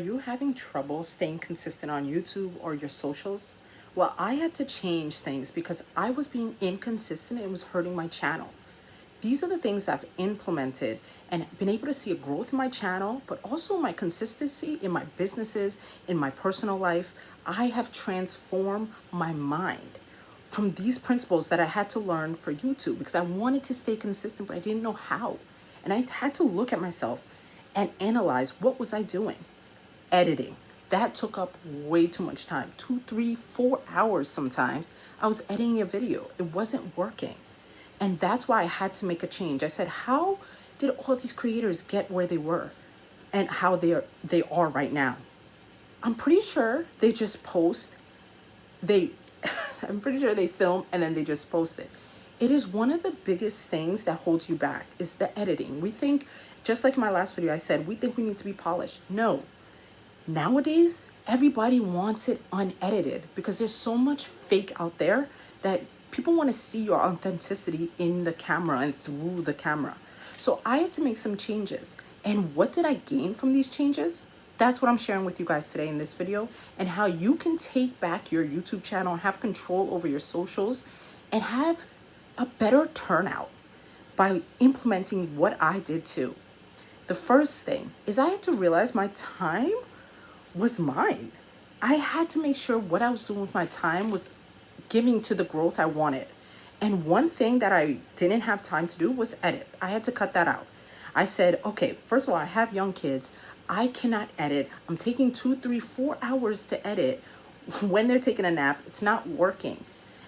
Are you having trouble staying consistent on YouTube or your socials? Well, I had to change things because I was being inconsistent and it was hurting my channel. These are the things I've implemented and been able to see a growth in my channel, but also my consistency in my businesses, in my personal life. I have transformed my mind from these principles that I had to learn for YouTube because I wanted to stay consistent, but I didn't know how. And I had to look at myself and analyze what was I doing. Editing. That took up way too much time. 2, 3, 4 hours sometimes. I was editing a video. It wasn't working. And that's why I had to make a change. I said, how did all these creators get where they were and how they are right now? I'm pretty sure they just post. They I'm pretty sure they film and then they just post it. It is one of the biggest things that holds you back is the editing. We think, just like in my last video I said, we think we need to be polished. No. Nowadays, everybody wants it unedited because there's so much fake out there that people want to see your authenticity in the camera and through the camera. So I had to make some changes. And what did I gain from these changes? That's what I'm sharing with you guys today in this video, and how you can take back your YouTube channel, have control over your socials, and have a better turnout by implementing what I did too. The first thing is I had to realize my time was mine. I had to make sure what I was doing with my time was giving to the growth I wanted. And one thing that I didn't have time to do was edit. I had to cut that out. I said, okay, first of all, I have young kids. I cannot edit. I'm taking 2, 3, 4 hours to edit when they're taking a nap. It's not working.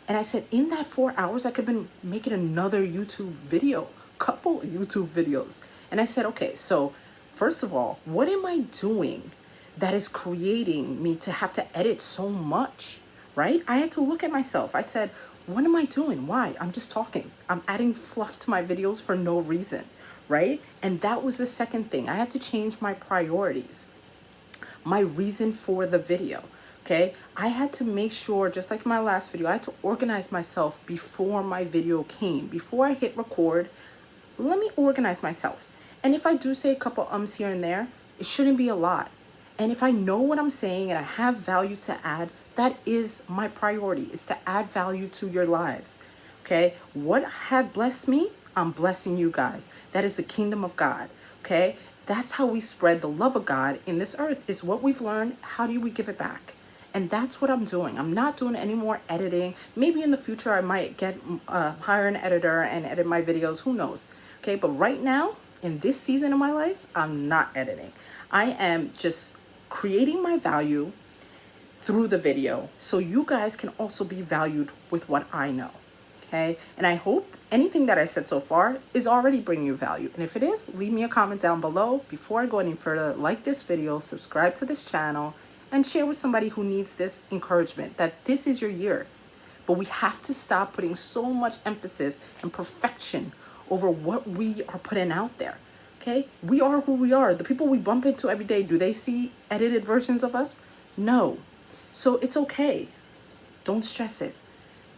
And I said, in that 4 hours, I could have been making another YouTube video, couple YouTube videos. And I said, okay, so first of all, what am I doing that is creating me to have to edit so much, right? I had to look at myself. I said, what am I doing? Why? I'm just talking. I'm adding fluff to my videos for no reason, right? And that was the second thing. I had to change my priorities, my reason for the video, okay? I had to make sure, just like my last video, I had to organize myself before my video came. Before I hit record, let me organize myself. And if I do say a couple ums here and there, it shouldn't be a lot. And if I know what I'm saying and I have value to add, that is my priority, is to add value to your lives. Okay? What have blessed me, I'm blessing you guys. That is the kingdom of God. Okay? That's how we spread the love of God in this earth, is what we've learned. How do we give it back? And that's what I'm doing. I'm not doing any more editing. Maybe in the future I might hire an editor and edit my videos. Who knows? Okay? But right now, in this season of my life, I'm not editing. I am just creating my value through the video so you guys can also be valued with what I know. Okay? And I hope anything that I said so far is already bringing you value. And if it is, leave me a comment down below. Before I go any further, like this video, subscribe to this channel, and share with somebody who needs this encouragement that this is your year. But we have to stop putting so much emphasis and perfection over what we are putting out there. Okay? We are who we are. The people we bump into every day, do they see edited versions of us? No. So it's okay. Don't stress it.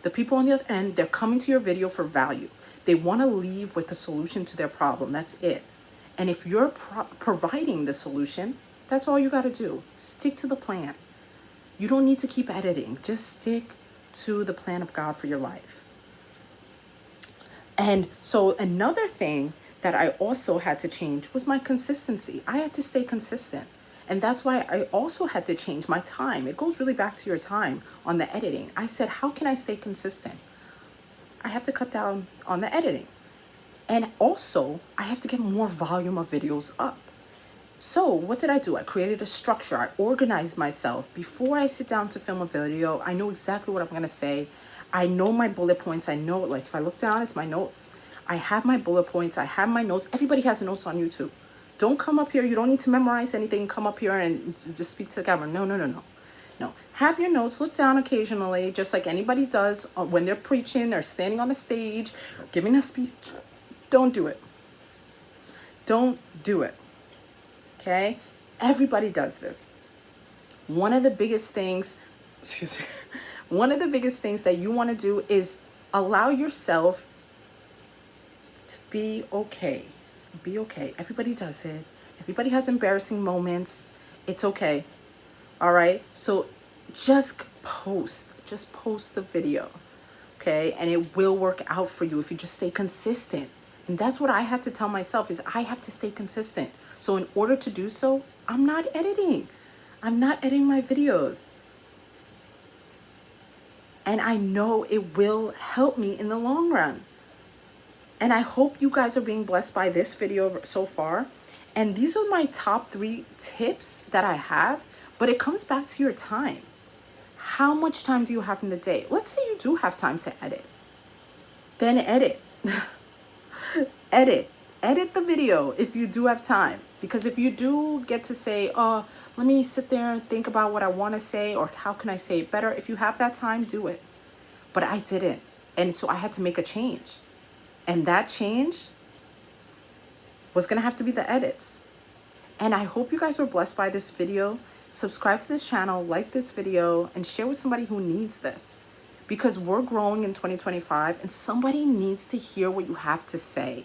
The people on the other end, they're coming to your video for value. They want to leave with a solution to their problem. That's it. And if you're providing the solution, that's all you got to do. Stick to the plan. You don't need to keep editing. Just stick to the plan of God for your life. And so another thing that I also had to change was my consistency. I had to stay consistent. And that's why I also had to change my time. It goes really back to your time on the editing. I said, how can I stay consistent? I have to cut down on the editing. And also, I have to get more volume of videos up. So what did I do? I created a structure. I organized myself. Before I sit down to film a video, I know exactly what I'm going to say. I know my bullet points. I know, like, if I look down, it's my notes. I have my bullet points. I have my notes. Everybody has notes on YouTube. Don't come up here. You don't need to memorize anything. Come up here and just speak to the camera. No, no, no, no. No. Have your notes. Look down occasionally, just like anybody does when they're preaching or standing on a stage, or giving a speech. Don't do it. Don't do it. Okay? Everybody does this. One of the biggest things, one of the biggest things that you want to do is allow yourself to be okay. Be okay. Everybody does it. Everybody has embarrassing moments. It's okay. All right. So just post the video. Okay. And it will work out for you if you just stay consistent. And that's what I had to tell myself, is I have to stay consistent. So in order to do so, I'm not editing. I'm not editing my videos. And I know it will help me in the long run. And I hope you guys are being blessed by this video so far. And these are my top 3 tips that I have, but it comes back to your time. How much time do you have in the day? Let's say you do have time to edit. Then edit. Edit the video if you do have time. Because if you do get to say, oh, let me sit there and think about what I want to say, or how can I say it better? If you have that time, do it. But I didn't. And so I had to make a change. And that change was going to have to be the edits. And I hope you guys were blessed by this video. Subscribe to this channel, like this video, and share with somebody who needs this. Because we're growing in 2025 and somebody needs to hear what you have to say.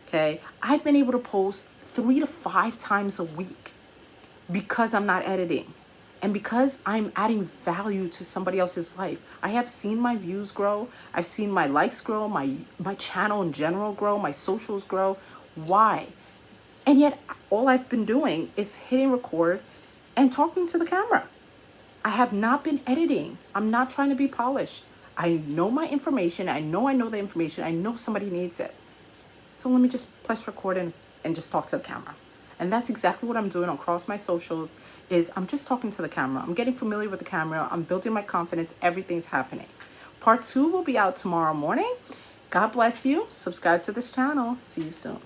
Okay? I've been able to post 3 to 5 times a week because I'm not editing. And because I'm adding value to somebody else's life. I have seen my views grow. I've seen my likes grow, my channel in general grow, my socials grow. Why? And yet all I've been doing is hitting record and talking to the camera. I have not been editing. I'm not trying to be polished. I know my information. I know the information. I know somebody needs it. So let me just press record and just talk to the camera. And that's exactly what I'm doing across my socials, is I'm just talking to the camera. I'm getting familiar with the camera. I'm building my confidence. Everything's happening. Part 2 will be out tomorrow morning. God bless you. Subscribe to this channel. See you soon.